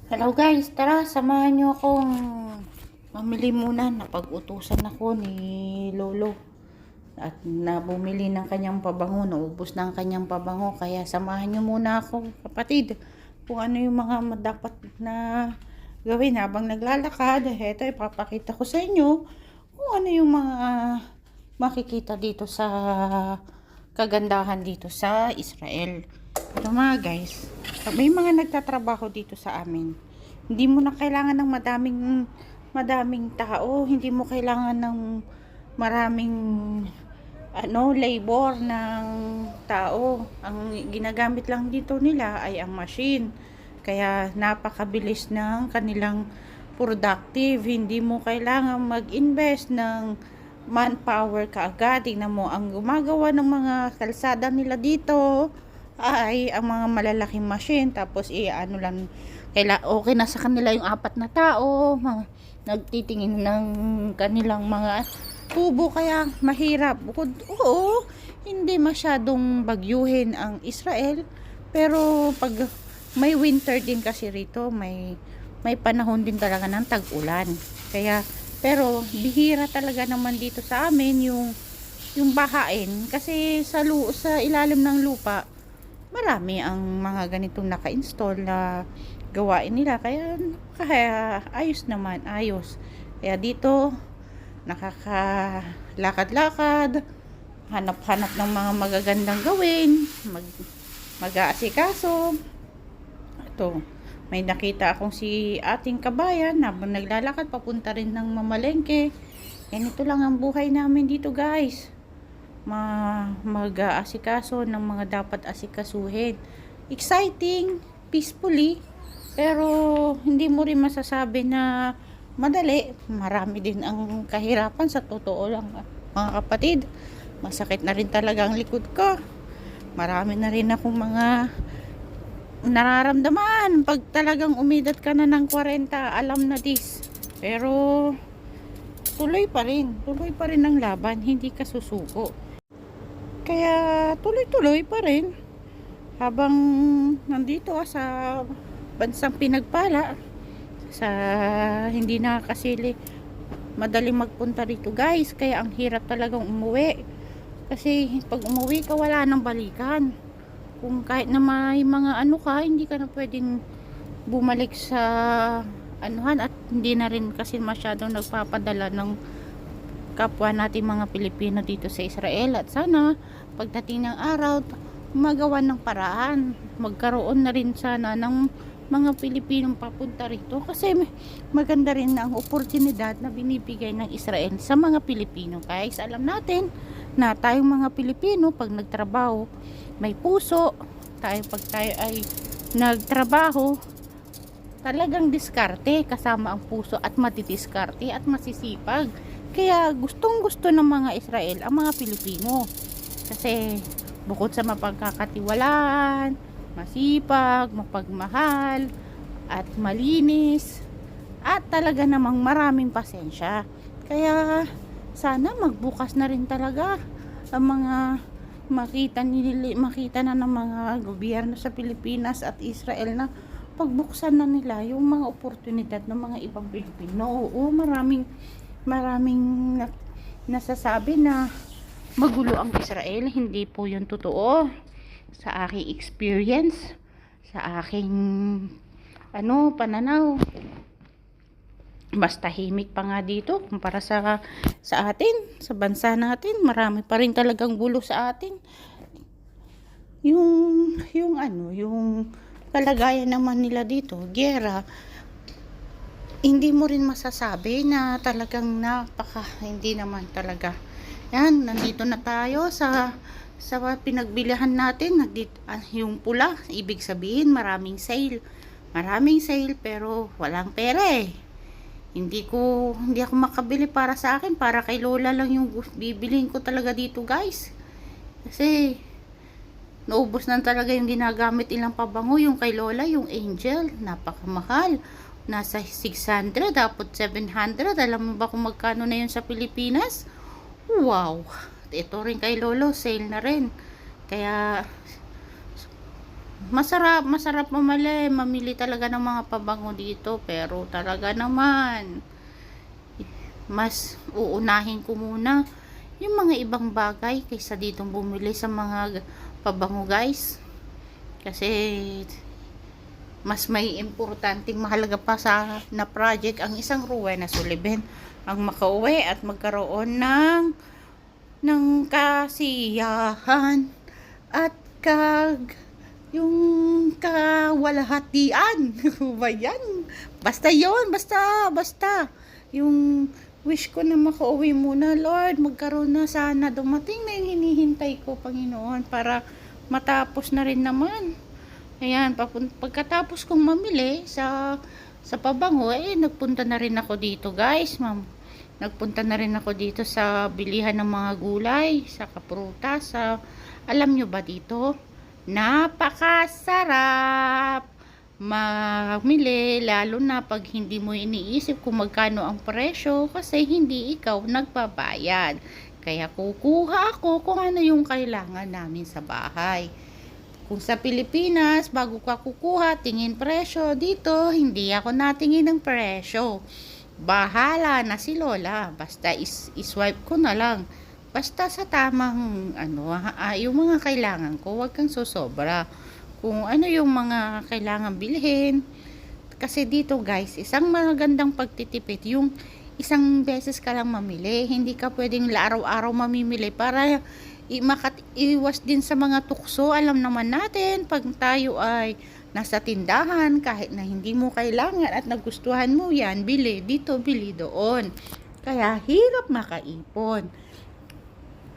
Hello guys, tara samahan nyo akong mamili muna. Napag-utusan ako ni Lolo at nabumili ng kanyang pabango, naubos na ang kanyang pabango, kaya samahan nyo muna ako kapatid kung ano yung mga dapat na gawin habang naglalakad. Eto, ipapakita ko sa inyo kung ano yung mga makikita dito sa kagandahan dito sa Israel. Ito mga guys, may mga nagtatrabaho dito sa amin. Hindi mo na kailangan ng madaming tao, hindi mo kailangan ng maraming labor ng tao. Ang ginagamit lang dito nila ay ang machine. Kaya napakabilis ng kanilang productive. Hindi mo kailangan mag-invest ng manpower kaagad. Tingnan mo, ang gumagawa ng mga kalsada nila dito ay ang mga malalaking machine. Tapos ano lang, okay na sa kanila yung 4 na tao, nagtitingin ng kanilang mga tubo, kaya mahirap. Oo, hindi masyadong bagyuhin ang Israel, pero pag may winter din kasi rito, may panahon din talaga ng tag-ulan. Kaya pero bihira talaga naman dito sa amin yung bahain, kasi sa ilalim ng lupa marami ang mga ganitong naka-install na gawain nila, kaya ayos naman, ayos. Kaya dito nakakalakad-lakad, hanap-hanap ng mga magagandang gawin, mag-aasikaso. Ito, may nakita akong si ating kabayan habang naglalakad papunta rin ng mamalengke. Ganito lang ang buhay namin dito guys, mag-aasikaso ng mga dapat asikasuhin. Exciting, peacefully, pero hindi mo rin masasabi na madali. Marami din ang kahirapan, sa totoo lang mga kapatid. Masakit na rin talaga ang likod ko. Marami na rin akong mga nararamdaman pag talagang umidad ka na ng 40, alam na this. Pero tuloy pa rin ang laban, hindi ka susuko. Kaya tuloy-tuloy pa rin habang nandito sa bansang pinagpala, sa hindi nakakasili madaling magpunta rito guys. Kaya ang hirap talagang umuwi, kasi pag umuwi ka wala nang balikan. Kung kahit na may mga hindi ka na pwedeng bumalik sa at hindi na rin kasi masyadong nagpapadala ng kapwa natin mga Pilipino dito sa Israel. At sana pagdating ng araw magawa ng paraan, magkaroon na rin sana ng mga Pilipinong papunta rito, kasi maganda rin ang oportunidad na binibigay ng Israel sa mga Pilipino. Guys, alam natin na tayong mga Pilipino, pag nagtrabaho may puso tayo. Pag tayo ay nagtrabaho, talagang diskarte kasama ang puso, at matidiskarte at masisipag. Kaya gustong gusto ng mga Israel ang mga Pilipino, kasi bukod sa mapagkakatiwalaan, masipag, mapagmahal, at malinis, at talaga namang maraming pasensya. Kaya sana magbukas na rin talaga ang mga makita na ng mga gobyerno sa Pilipinas at Israel, na pagbuksan na nila yung mga oportunidad ng mga ibang Pilipino. Oo, maraming nasasabi na magulo ang Israel. Hindi po yun totoo. Sa aking experience, sa aking pananaw, mas tahimik pa nga dito kumpara sa atin, sa bansa natin. Marami pa rin talagang gulo sa atin. Yung kalagayan naman nila dito, giyera, hindi mo rin masasabi na talagang hindi naman talaga. Yan, nandito na tayo sa pinagbilihan natin. Yung pula, ibig sabihin maraming sale, pero walang pera eh. Hindi ako makabili para sa akin, para kay Lola lang yung bibilihin ko talaga dito guys, kasi naubos na talaga yung ginagamit ilang pabango. Yung kay Lola, yung Angel, napakamahal, nasa 600, dapat 700. Alam mo ba kung magkano na yun sa Pilipinas? Wow. Ito rin kay Lolo, sale na rin. Kaya Masarap mamili talaga ng mga pabango dito, pero talaga naman mas uunahin ko muna yung mga ibang bagay kaysa ditong bumili sa mga pabango, guys. Kasi mas may importanteng mahalaga pa sa na project ang isang Rowena Sullivan ang makauwi at magkaroon ng kasiyahan at yung kawalhatian. Ba yan? Basta yon, basta yung wish ko na makauwi muna, Lord, magkaroon na sana, dumating na yung hinihintay ko, Panginoon, para matapos na rin naman. Ayan, pagkatapos kong mamili sa pabango, nagpunta na rin ako dito, guys, ma'am. Nagpunta na rin ako dito sa bilihan ng mga gulay, sa kaprutas, alam nyo ba dito? Napakasarap mamili, lalo na pag hindi mo iniisip kung magkano ang presyo kasi hindi ikaw nagbabayad. Kaya kukuha ako kung ano yung kailangan namin sa bahay. Kung sa Pilipinas, bago ka kukuha, tingin presyo. Dito, hindi ako natingin ng presyo. Bahala na si Lola. Basta iswipe ko na lang. Basta sa tamang yung mga kailangan ko, wag kang sosobra. Kung ano yung mga kailangan bilhin. Kasi dito, guys, isang magandang pagtitipid yung isang beses ka lang mamili. Hindi ka pwedeng araw-araw mamimili para iwas din sa mga tukso. Alam naman natin, pag tayo ay nasa tindahan, kahit na hindi mo kailangan at nagustuhan mo yan, bili dito, bili doon. Kaya hirap makaipon.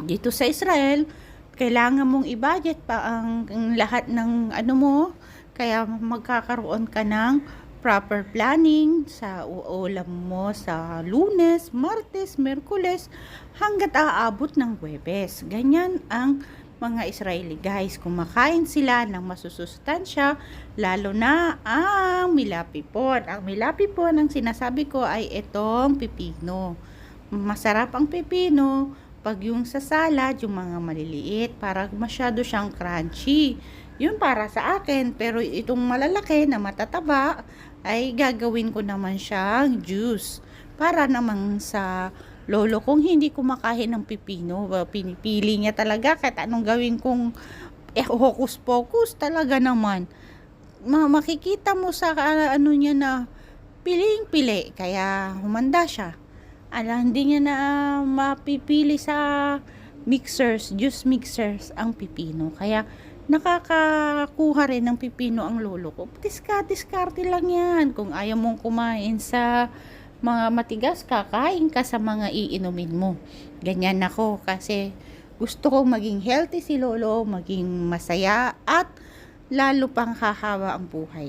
Dito sa Israel, kailangan mong i-budget pa ang lahat ng mo, kaya magkakaroon ka ng proper planning sa ulam mo sa Lunes, Martes, Merkules, hanggat aabot ng Huwebes. Ganyan ang mga Israeli, guys. Kumakain sila ng masusustansya, lalo na ang milapipon. Ang milapipon, ang sinasabi ko ay itong pipino. Masarap ang pipino pag yung sa salad, yung mga maliliit, para masyado siyang crunchy. Yun para sa akin, pero itong malalaki na matataba, ay gagawin ko naman siyang juice. Para naman sa lolo kong hindi kumakain ng pipino, pinipili niya talaga kahit anong gawin kong hocus pocus talaga naman. Makikita mo sa niya na piling-pili, kaya humanda siya. Hindi niya na mapipili sa juice mixers ang pipino. Kaya nakakakuha rin ng pipino ang lolo ko. Diskarte lang yan. Kung ayaw mong kumain sa mga matigas, kakain ka sa mga iinumin mo. Ganyan ako kasi gusto kong maging healthy si lolo, maging masaya at lalo pang hahawa ang buhay.